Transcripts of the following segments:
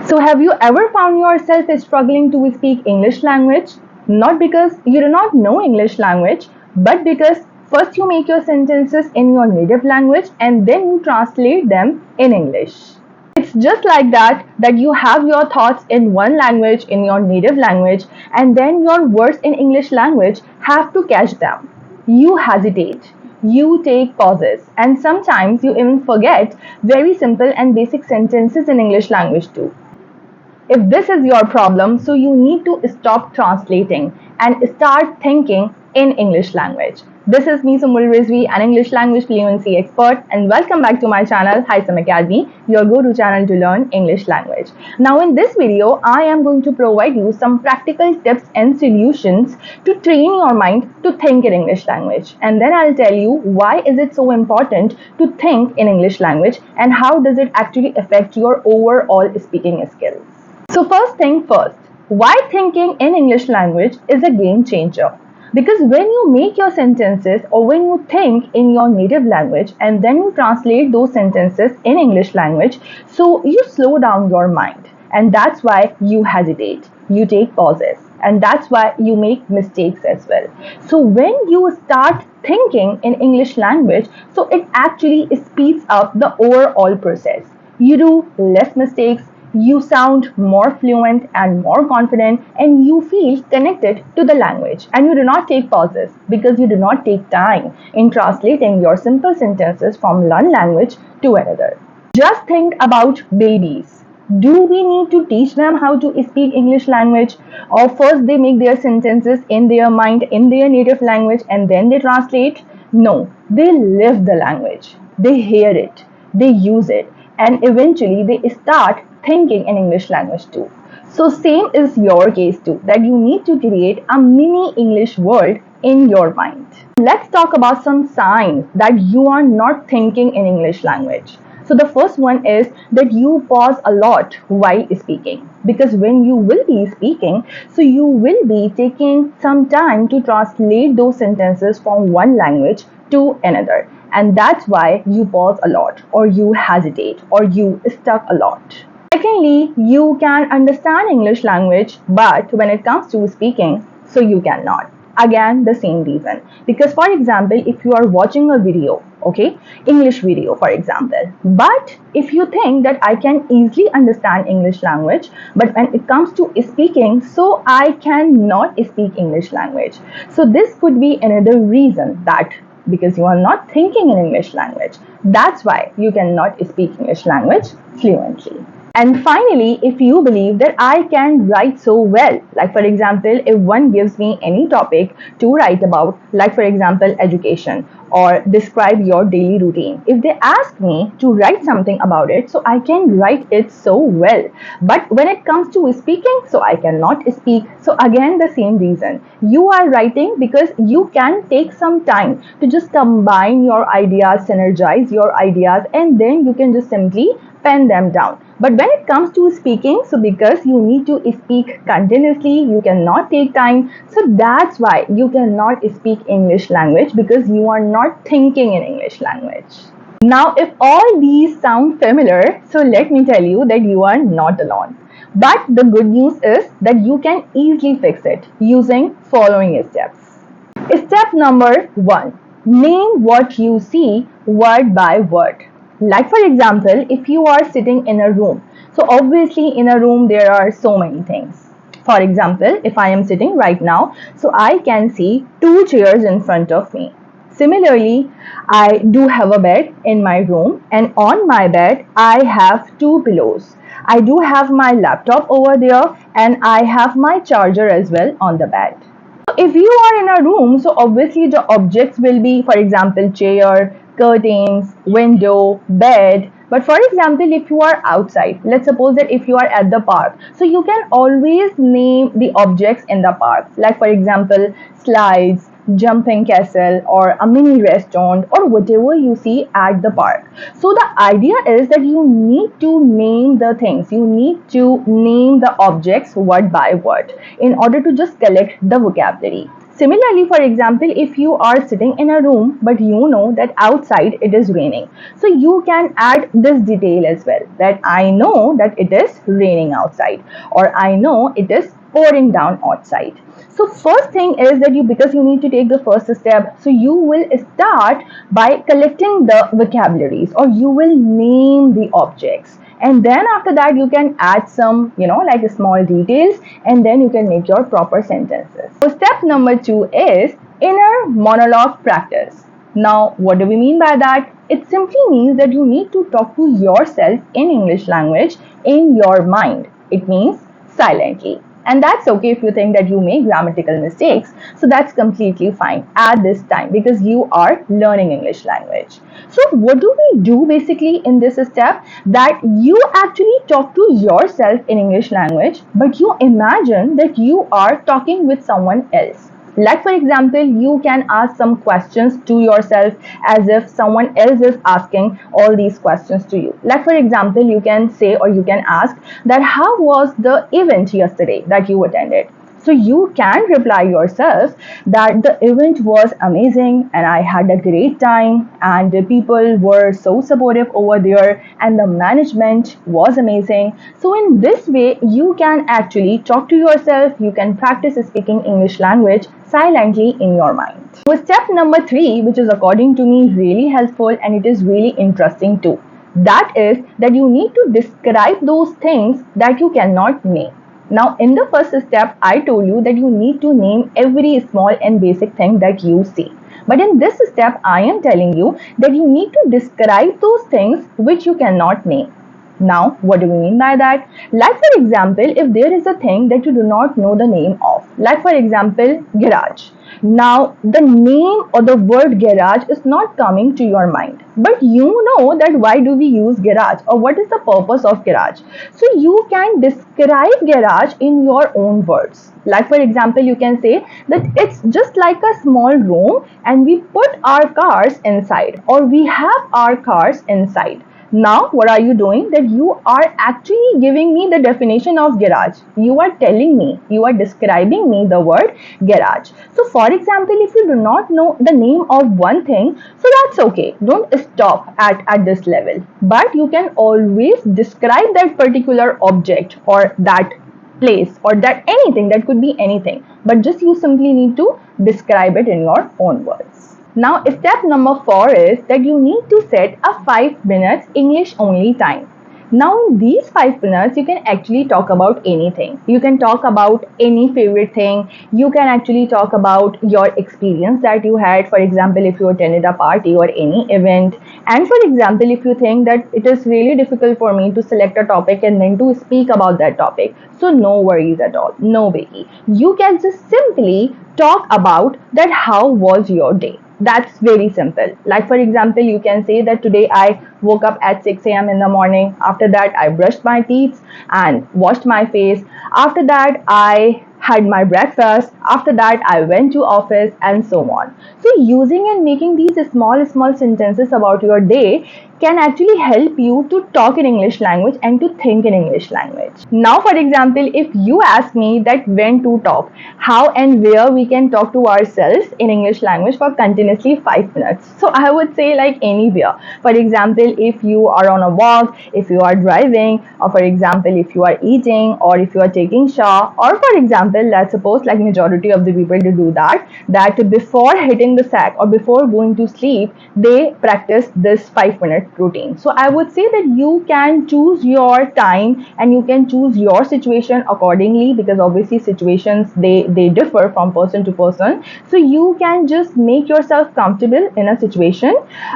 So have you ever found yourself struggling to speak English language? Not because you do not know English language, but because first you make your sentences in your native language and then you translate them in English. It's just like that you have your thoughts in one language, in your native language, and then your words in English language have to catch them. You hesitate, you take pauses, and sometimes you even forget very simple and basic sentences in English language too. If this is your problem, so you need to stop translating and start thinking in English language. This is me, Sumul Rizvi, an English language fluency expert, and welcome back to my channel, Hisam Academy, your go-to channel to learn English language. Now, in this video, I am going to provide you some practical tips and solutions to train your mind to think in English language. And then I'll tell you why is it so important to think in English language and how does it actually affect your overall speaking skills. So first thing first, why thinking in English language is a game changer? Because when you make your sentences or when you think in your native language and then you translate those sentences in English language, so you slow down your mind and that's why you hesitate, you take pauses and that's why you make mistakes as well. So when you start thinking in English language, so it actually speeds up the overall process. You do less mistakes, you sound more fluent and more confident, and you feel connected to the language. And you do not take pauses because you do not take time in translating your simple sentences from one language to another. Just think about babies. Do we need to teach them how to speak English language? Or first they make their sentences in their mind, in their native language, and then they translate? No, they live the language. They hear it, they use it, and eventually they start thinking in English language too. So same is your case too, that you need to create a mini English world in your mind. Let's talk about some signs that you are not thinking in English language. So the first one is that you pause a lot while speaking, because when you will be speaking, so you will be taking some time to translate those sentences from one language to another, and that's why you pause a lot or you hesitate or you stuck a lot. Secondly, you can understand English language, but when it comes to speaking, so you cannot. Again, the same reason. Because for example, if you are watching a video, okay, English video for example, but if you think that I can easily understand English language, but when it comes to speaking, so I cannot speak English language. So this could be another reason that because you are not thinking in English language, that's why you cannot speak English language fluently. And finally, if you believe that I can write so well, like for example, if one gives me any topic to write about, like for example, education or describe your daily routine, if they ask me to write something about it, so I can write it so well. But when it comes to speaking, so I cannot speak. So again, the same reason. You are writing because you can take some time to just combine your ideas, synergize your ideas, and then you can just simply pen them down. But when it comes to speaking, so because you need to speak continuously, you cannot take time. So that's why you cannot speak English language, because you are not thinking in English language. Now, if all these sound familiar, so let me tell you that you are not alone. But the good news is that you can easily fix it using following steps. Step number 1. Name what you see word by word. Like for example, if you are sitting in a room, so obviously in a room there are so many things. For example, if I am sitting right now, so I can see 2 chairs in front of me. Similarly, I do have a bed in my room, and on my bed I have 2 pillows. I do have my laptop over there and I have my charger as well on the bed. If you are in a room, so obviously the objects will be, for example, chair, curtains, window, bed. But for example, if you are outside, let's suppose that if you are at the park, so you can always name the objects in the park. Like for example, slides, jumping castle, or a mini restaurant, or whatever you see at the park. So the idea is that you need to name the things, you need to name the objects word by word in order to just collect the vocabulary. Similarly, for example, if you are sitting in a room but you know that outside it is raining, so you can add this detail as well, that I know that it is raining outside, or I know it is pouring down outside. So first thing is that because you need to take the first step, so you will start by collecting the vocabularies, or you will name the objects, and then after that you can add some like small details, and then you can make your proper sentences. So step number 2 is inner monologue practice. Now what do we mean by that? It simply means that you need to talk to yourself in English language in your mind. It means silently. And that's okay if you think that you make grammatical mistakes. So that's completely fine at this time, because you are learning English language. So what do we do basically in this step? That you actually talk to yourself in English language, but you imagine that you are talking with someone else. Like for example, you can ask some questions to yourself as if someone else is asking all these questions to you. Like for example, you can say, or you can ask that how was the event yesterday that you attended? So you can reply yourself that the event was amazing and I had a great time, and the people were so supportive over there, and the management was amazing. So in this way, you can actually talk to yourself, you can practice speaking English language silently in your mind. With step number 3, which is according to me really helpful and it is really interesting too, that is that you need to describe those things that you cannot name. Now, in the first step, I told you that you need to name every small and basic thing that you see. But in this step, I am telling you that you need to describe those things which you cannot name. Now, what do we mean by that? Like for example, if there is a thing that you do not know the name of, like for example, garage. Now, the name or the word garage is not coming to your mind, but you know that why do we use garage, or what is the purpose of garage. So you can describe garage in your own words. Like for example, you can say that it's just like a small room and we put our cars inside, or we have our cars inside. Now, what are you doing? That you are actually giving me the definition of garage. You are telling me, you are describing me the word garage. So, for example, if you do not know the name of one thing, so that's okay. Don't stop at this level. But you can always describe that particular object or that place or that anything, that could be anything. But just you simply need to describe it in your own words. Now, step number 4 is that you need to set a 5 minutes English only time. Now, in these 5 minutes, you can actually talk about anything. You can talk about any favorite thing. You can actually talk about your experience that you had. For example, if you attended a party or any event. And for example, if you think that it is really difficult for me to select a topic and then to speak about that topic. So no worries at all. No biggie. You can just simply talk about that how was your day. That's very simple. Like for example, you can say that today I woke up at 6 a.m. in the morning. After that, I brushed my teeth and washed my face. After that, I had my breakfast. After that, I went to office, and so on. So using and making these small sentences about your day can actually help you to talk in English language and to think in English language. Now, for example, if you ask me that when to talk, how and where we can talk to ourselves in English language for continuously 5 minutes. So I would say like anywhere. For example, if you are on a walk, if you are driving, or for example, if you are eating, or if you are taking shower, or for example, let's suppose like majority of the people to do that before hitting the sack or before going to sleep, they practice this 5 minute routine. So I would say that you can choose your time and you can choose your situation accordingly, because obviously situations they differ from person to person. So you can just make yourself comfortable in a situation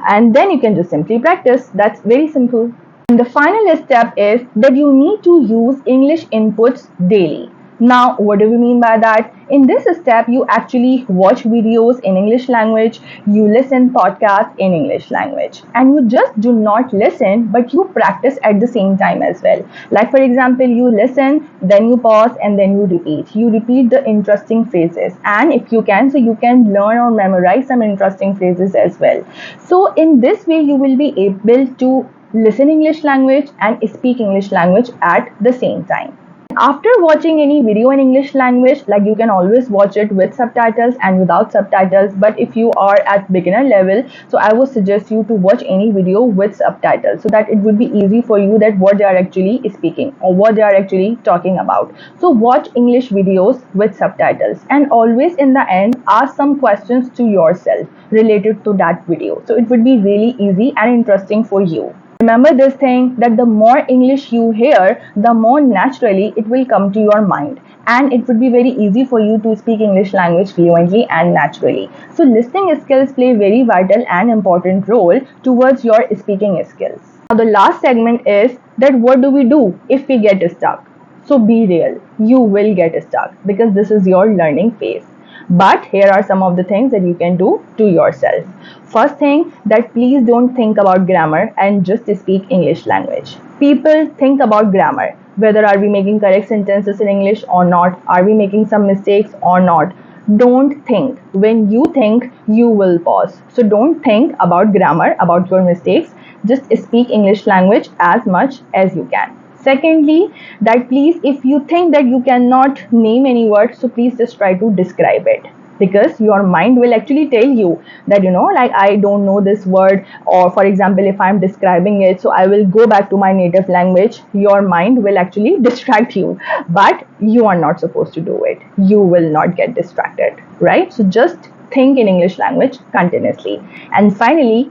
and then you can just simply practice. That's very simple. And the final step is that you need to use English inputs daily. Now, what do we mean by that? In this step, you actually watch videos in English language, you listen podcasts in English language, and you just do not listen, but you practice at the same time as well. Like for example, you listen, then you pause, and then you repeat. You repeat the interesting phrases, and if you can, so you can learn or memorize some interesting phrases as well. So in this way, you will be able to listen English language and speak English language at the same time. After watching any video in English language, like you can always watch it with subtitles and without subtitles, but if you are at beginner level, so I would suggest you to watch any video with subtitles so that it would be easy for you that what they are actually speaking or what they are actually talking about. So watch English videos with subtitles and always in the end ask some questions to yourself related to that video. So it would be really easy and interesting for you. Remember this thing that the more English you hear, the more naturally it will come to your mind, and it would be very easy for you to speak English language fluently and naturally. So listening skills play a very vital and important role towards your speaking skills. Now the last segment is that what do we do if we get stuck? So be real, you will get stuck because this is your learning phase. But here are some of the things that you can do to yourself. First thing, that please don't think about grammar and just speak English language. People think about grammar. Whether are we making correct sentences in English or not? Are we making some mistakes or not? Don't think. When you think, you will pause. So don't think about grammar, about your mistakes. Just speak English language as much as you can. Secondly, that please, if you think that you cannot name any word, so please just try to describe it, because your mind will actually tell you that, like, I don't know this word, or for example, if I'm describing it, so I will go back to my native language. Your mind will actually distract you, but you are not supposed to do it. You will not get distracted, right? So just think in English language continuously. And finally,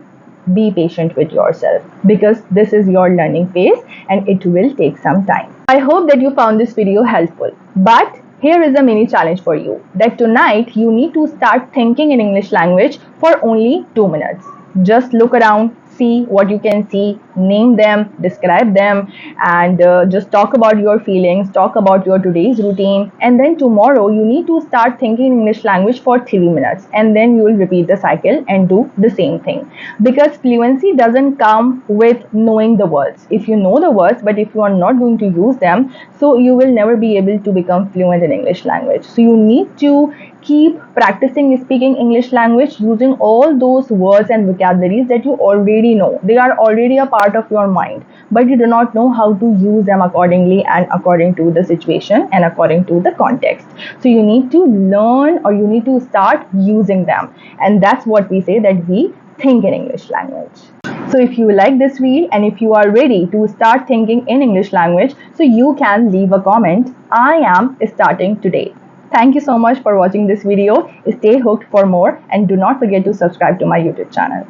be patient with yourself because this is your learning phase and it will take some time. I hope that you found this video helpful. But here is a mini challenge for you, that tonight you need to start thinking in English language for only 2 minutes. Just look around, see what you can see, name them, describe them, and just talk about your feelings, talk about your today's routine, and then tomorrow you need to start thinking in English language for 3 minutes, and then you will repeat the cycle and do the same thing. Because fluency doesn't come with knowing the words. If you know the words, but if you are not going to use them, so you will never be able to become fluent in English language. So you need to keep practicing speaking English language using all those words and vocabularies that you already know. They are already a part of your mind, but you do not know how to use them accordingly and according to the situation and according to the context. So you need to learn, or you need to start using them. And that's what we say, that we think in English language. So if you like this reel and if you are ready to start thinking in English language, so you can leave a comment. I am starting today. Thank you so much for watching this video. Stay hooked for more and do not forget to subscribe to my YouTube channel.